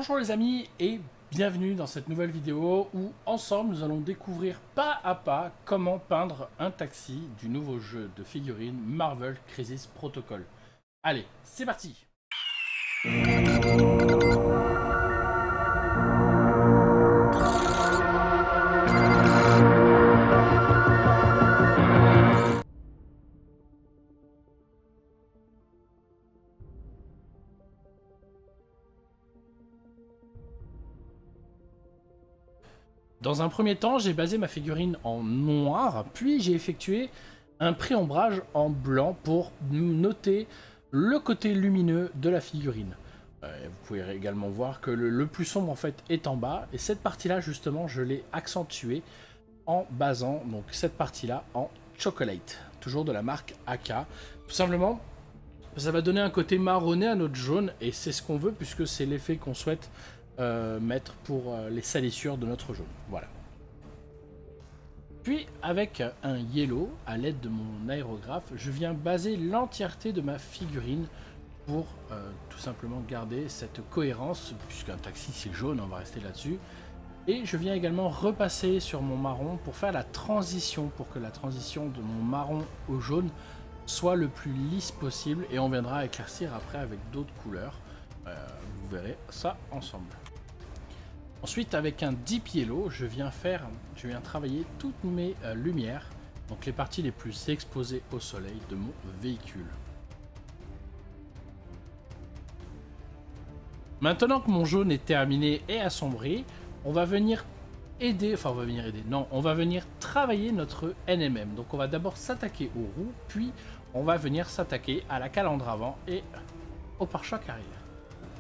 Bonjour les amis et bienvenue dans cette nouvelle vidéo où ensemble nous allons découvrir pas à pas comment peindre un taxi du nouveau jeu de figurines Marvel Crisis Protocol. Allez, c'est parti! Dans un premier temps, j'ai basé ma figurine en noir, puis j'ai effectué un pré-ombrage en blanc pour noter le côté lumineux de la figurine. Vous pouvez également voir que le plus sombre en fait est en bas, et cette partie-là justement je l'ai accentuée en basant donc cette partie-là en chocolate, toujours de la marque AK. Tout simplement, ça va donner un côté marronné à notre jaune, et c'est ce qu'on veut puisque c'est l'effet qu'on souhaite mettre pour les salissures de notre jaune. Voilà. Puis avec un yellow, à l'aide de mon aérographe, je viens baser l'entièreté de ma figurine pour tout simplement garder cette cohérence, puisqu'un taxi c'est jaune, on va rester là-dessus. Et je viens également repasser sur mon marron pour faire la transition, pour que la transition de mon marron au jaune soit le plus lisse possible, et on viendra éclaircir après avec d'autres couleurs. Vous verrez ça ensemble. Ensuite, avec un deep yellow, je viens travailler toutes mes lumières, donc les parties les plus exposées au soleil de mon véhicule. Maintenant que mon jaune est terminé et assombri, on va venir on va venir travailler notre NMM. Donc on va d'abord s'attaquer aux roues, puis on va venir s'attaquer à la calandre avant et au pare-choc arrière.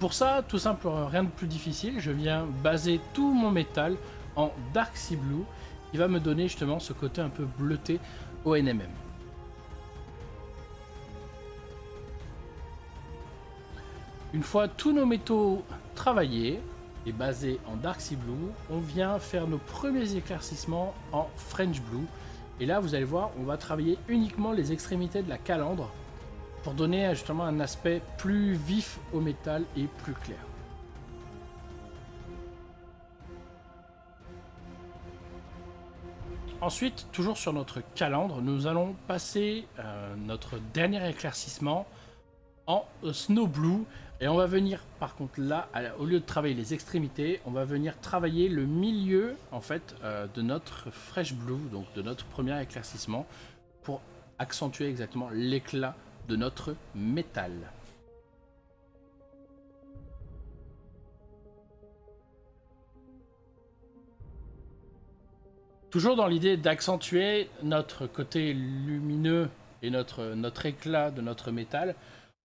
Pour ça, tout simple, rien de plus difficile, je viens baser tout mon métal en Dark Sea Blue, qui va me donner justement ce côté un peu bleuté au NMM. Une fois tous nos métaux travaillés et basés en Dark Sea Blue, on vient faire nos premiers éclaircissements en French Blue. Et là, vous allez voir, on va travailler uniquement les extrémités de la calandre pour donner justement un aspect plus vif au métal et plus clair. Ensuite, toujours sur notre calandre, nous allons passer notre dernier éclaircissement en Snow Blue, et on va venir par contre là, au lieu de travailler les extrémités, on va venir travailler le milieu en fait de notre Fresh Blue, donc de notre premier éclaircissement, pour accentuer exactement l'éclat de notre métal. Toujours dans l'idée d'accentuer notre côté lumineux et notre éclat de notre métal,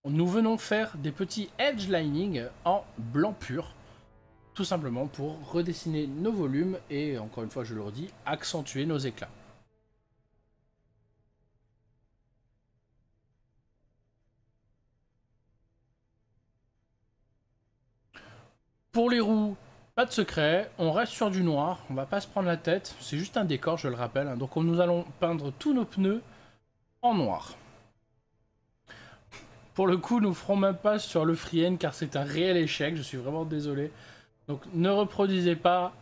nous venons faire des petits edge lining en blanc pur, tout simplement pour redessiner nos volumes et, encore une fois je le redis, accentuer nos éclats. Pour les roues, pas de secret, on reste sur du noir, on va pas se prendre la tête, c'est juste un décor, je le rappelle, hein. Donc nous allons peindre tous nos pneus en noir. Pour le coup, nous ferons même pas sur le Free car c'est un réel échec, je suis vraiment désolé. Donc ne reproduisez pas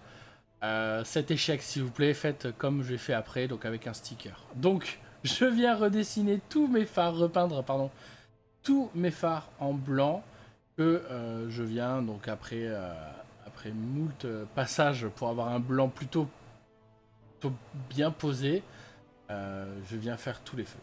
cet échec s'il vous plaît, faites comme j'ai fait après, donc avec un sticker. Donc je viens redessiner tous mes phares, repeindre pardon, tous mes phares en blanc que je viens donc après moult passages pour avoir un blanc plutôt bien posé, je viens faire tous les feux.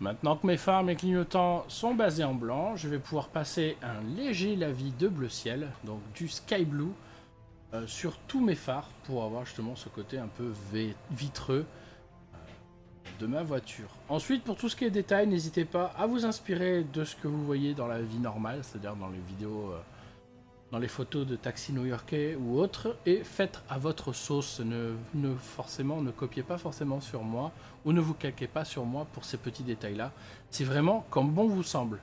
Maintenant que mes phares, mes clignotants sont basés en blanc, je vais pouvoir passer un léger lavis de bleu ciel, donc du sky blue, sur tous mes phares pour avoir justement ce côté un peu vitreux de ma voiture. Ensuite, pour tout ce qui est détail, n'hésitez pas à vous inspirer de ce que vous voyez dans la vie normale, c'est-à-dire dans les vidéos, dans les photos de taxis new-yorkais ou autres, et faites à votre sauce. Ne copiez pas forcément sur moi, ou ne vous calquez pas sur moi pour ces petits détails-là. C'est vraiment comme bon vous semble.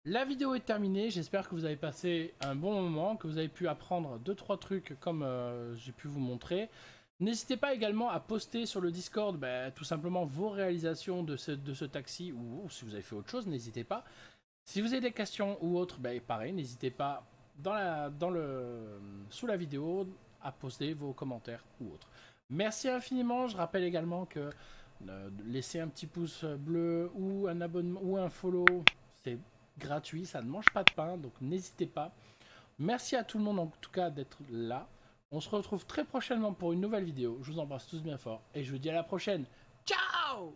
La vidéo est terminée, j'espère que vous avez passé un bon moment, que vous avez pu apprendre 2-3 trucs comme j'ai pu vous montrer. N'hésitez pas également à poster sur le Discord tout simplement vos réalisations de ce taxi, ou si vous avez fait autre chose, n'hésitez pas. Si vous avez des questions ou autres, pareil, n'hésitez pas sous la vidéo à poster vos commentaires ou autres. Merci infiniment, je rappelle également que laisser un petit pouce bleu ou un abonnement ou un follow, c'est gratuit, ça ne mange pas de pain, donc n'hésitez pas. Merci à tout le monde en tout cas d'être là. On se retrouve très prochainement pour une nouvelle vidéo. Je vous embrasse tous bien fort et je vous dis à la prochaine. Ciao!